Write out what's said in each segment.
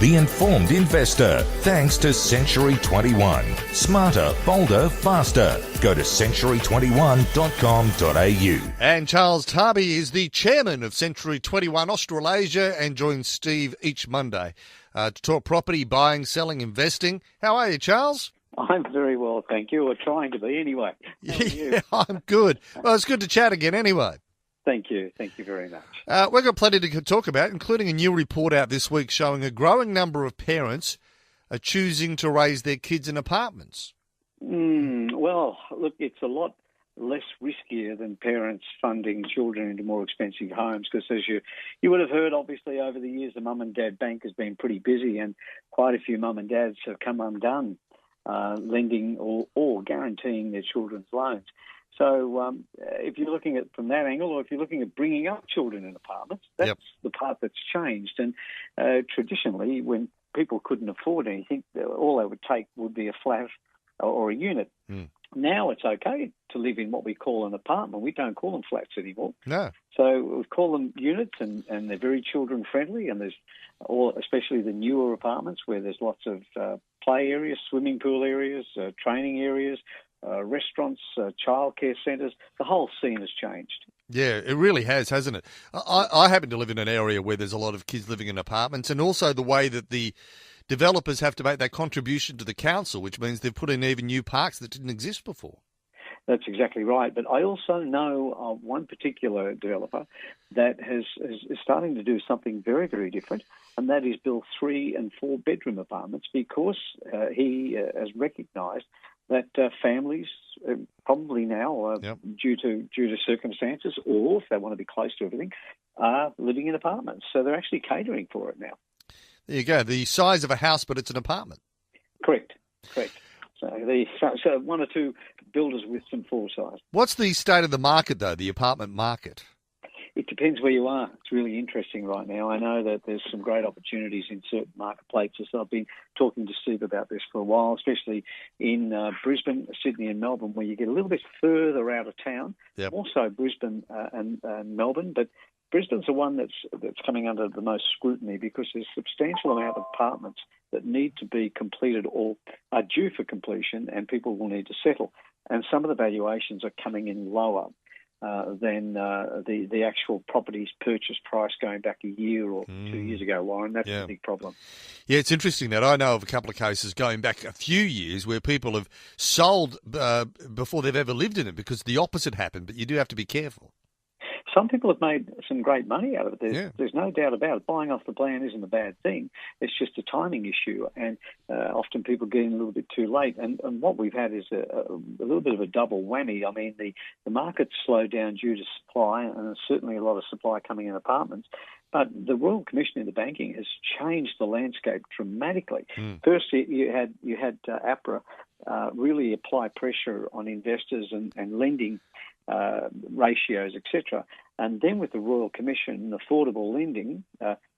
the informed investor. Thanks to Century 21. Smarter, bolder, faster. Go to century21.com.au. And Charles Tarbey is the chairman of Century 21 Australasia and joins Steve each Monday to talk property, buying, selling, investing. How are you, Charles? I'm very well, thank you. Or trying to be anyway. Yeah, I'm good. Well, it's good to chat again anyway. Thank you. Thank you very much. We've got plenty to talk about, including a new report out this week showing a growing number of parents are choosing to raise their kids in apartments. Well, look, it's a lot less riskier than parents funding children into more expensive homes because, as you would have heard, obviously, over the years, the mum and dad bank has been pretty busy and quite a few mum and dads have come undone lending or guaranteeing their children's loans. So if you're looking at it from that angle, or if you're looking at bringing up children in apartments, that's the part that's changed. And traditionally, when people couldn't afford anything, all they would take would be a flat or a unit. Now it's okay to live in what we call an apartment. We don't call them flats anymore. No. So we call them units, and they're very children-friendly, and there's especially the newer apartments where there's lots of play areas, swimming pool areas, training areas, restaurants, childcare centres. The whole scene has changed. Yeah, it really has, hasn't it? I happen to live in an area where there's a lot of kids living in apartments, and also the way that the developers have to make that contribution to the council, which means they've put in even new parks that didn't exist before. That's exactly right. But I also know of one particular developer that is starting to do something very, very different, and that is build 3- and 4-bedroom apartments because he has recognised that families probably now, due to circumstances, or if they want to be close to everything, are living in apartments. So they're actually catering for it now. There you go. The size of a house, but it's an apartment. Correct. So one or two builders with some foresight. What's the state of the market, though, the apartment market? It depends where you are. It's really interesting right now. I know that there's some great opportunities in certain marketplaces. I've been talking to Steve about this for a while, especially in Brisbane, Sydney and Melbourne, where you get a little bit further out of town. Also Brisbane and Melbourne, but Brisbane's the one that's coming under the most scrutiny because there's a substantial amount of apartments that need to be completed or are due for completion, and people will need to settle. And some of the valuations are coming in lower than the actual property's purchase price going back a year or 2 years ago, Warren. That's a big problem. Yeah, it's interesting that I know of a couple of cases going back a few years where people have sold before they've ever lived in it because the opposite happened, but you do have to be careful. Some people have made some great money out of it. There's no doubt about it. Buying off the plan isn't a bad thing. It's just a timing issue, and often people get in a little bit too late. And what we've had is a little bit of a double whammy. I mean, the market's slowed down due to supply, and there's certainly a lot of supply coming in apartments. But the Royal Commission into Banking has changed the landscape dramatically. First, you had APRA really apply pressure on investors and lending ratios, etc. And then with the Royal Commission, affordable lending,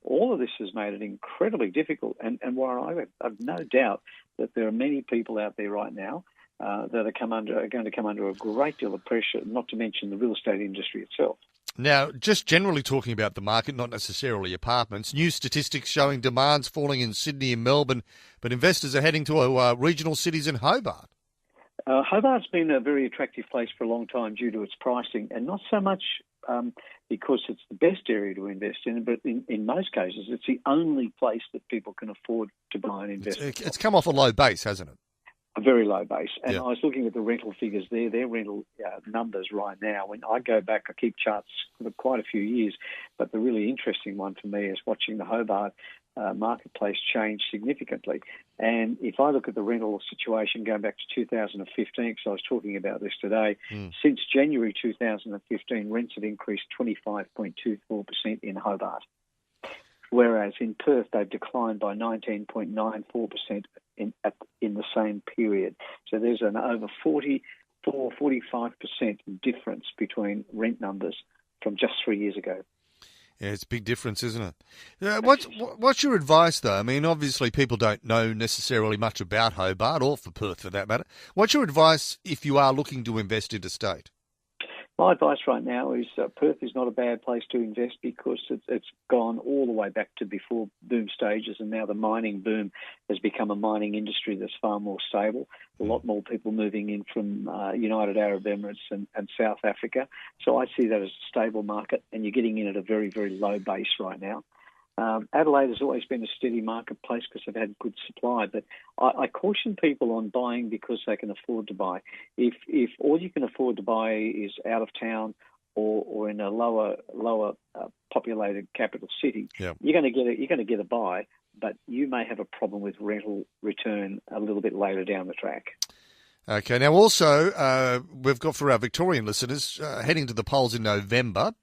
all of this has made it incredibly difficult. And Warren, I have no doubt that there are many people out there right now that are going to come under a great deal of pressure, not to mention the real estate industry itself. Now, just generally talking about the market, not necessarily apartments, new statistics showing demand's falling in Sydney and Melbourne, but investors are heading to regional cities in Hobart. Hobart's been a very attractive place for a long time due to its pricing, and not so much because it's the best area to invest in, but in most cases it's the only place that people can afford to buy and invest. It's come off a low base, hasn't it? A very low base. And I was looking at the rental figures there, their rental numbers right now. When I go back, I keep charts for quite a few years, but the really interesting one for me is watching the Hobart marketplace change significantly. And if I look at the rental situation going back to 2015, because I was talking about this today, since January 2015, rents have increased 25.24% in Hobart. Whereas in Perth, they've declined by 19.94% in the same period. So there's an over 45% difference between rent numbers from just 3 years ago. Yeah, it's a big difference, isn't it? What's your advice, though? I mean, obviously people don't know necessarily much about Hobart, or for Perth for that matter. What's your advice if you are looking to invest interstate? My advice right now is Perth is not a bad place to invest because it's gone all the way back to before boom stages, and now the mining boom has become a mining industry that's far more stable. A lot more people moving in from United Arab Emirates and South Africa. So I see that as a stable market, and you're getting in at a very, very low base right now. Adelaide has always been a steady marketplace because they've had good supply, but I caution people on buying because they can afford to buy. If all you can afford to buy is out of town or in a lower populated capital city, yep, you're going to get a buy, but you may have a problem with rental return a little bit later down the track. Okay. Now, also, we've got for our Victorian listeners heading to the polls in November.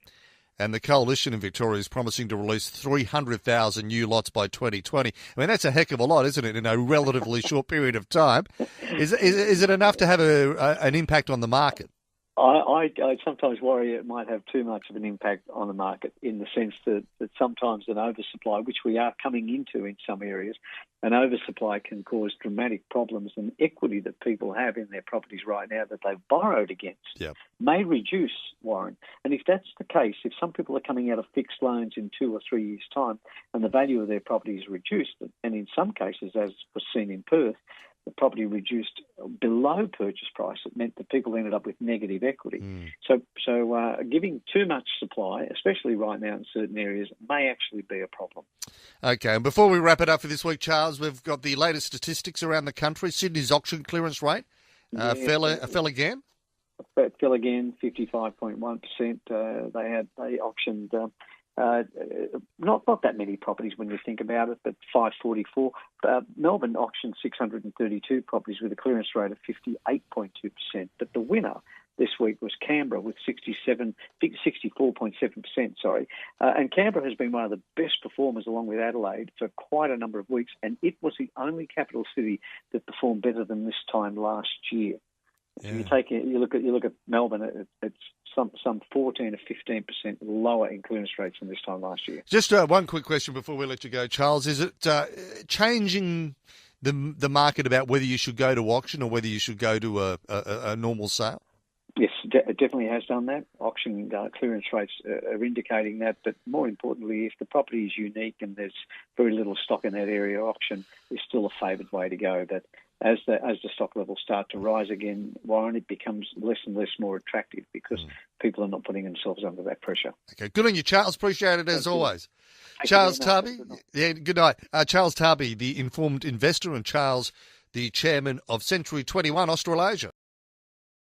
And the coalition in Victoria is promising to release 300,000 new lots by 2020. I mean, that's a heck of a lot, isn't it, in a relatively short period of time? Is it enough to have an impact on the market? I sometimes worry it might have too much of an impact on the market in the sense that sometimes an oversupply, which we are coming into in some areas, an oversupply can cause dramatic problems, and equity that people have in their properties right now that they've borrowed against may reduce, Warren. And if that's the case, if some people are coming out of fixed loans in 2 or 3 years' time and the value of their property is reduced, and in some cases, as was seen in Perth, the property reduced below purchase price, it meant that people ended up with negative equity. So giving too much supply, especially right now in certain areas, may actually be a problem. Okay, and before we wrap it up for this week, Charles, we've got the latest statistics around the country. Sydney's auction clearance rate fell again. Fell again, 55.1%. They auctioned not that many properties when you think about it, but 544. Melbourne auctioned 632 properties with a clearance rate of 58.2%. But the winner this week was Canberra with 64.7%. And Canberra has been one of the best performers along with Adelaide for quite a number of weeks, and it was the only capital city that performed better than this time last year. Yeah. So you look at Melbourne, it's some 14 or 15% lower in clearance rates than this time last year. Just one quick question before we let you go, Charles. Is it changing the market about whether you should go to auction or whether you should go to a normal sale? Yes, it definitely has done that. Auction clearance rates are indicating that, but more importantly, if the property is unique and there's very little stock in that area, auction is still a favoured way to go. But as the stock levels start to rise again, Warren, it becomes less and less more attractive because people are not putting themselves under that pressure. Okay, good on you, Charles. Appreciate it as always. Charles Tarbey, good night. Charles Tarbey, the informed investor, and Charles, the chairman of Century 21 Australasia.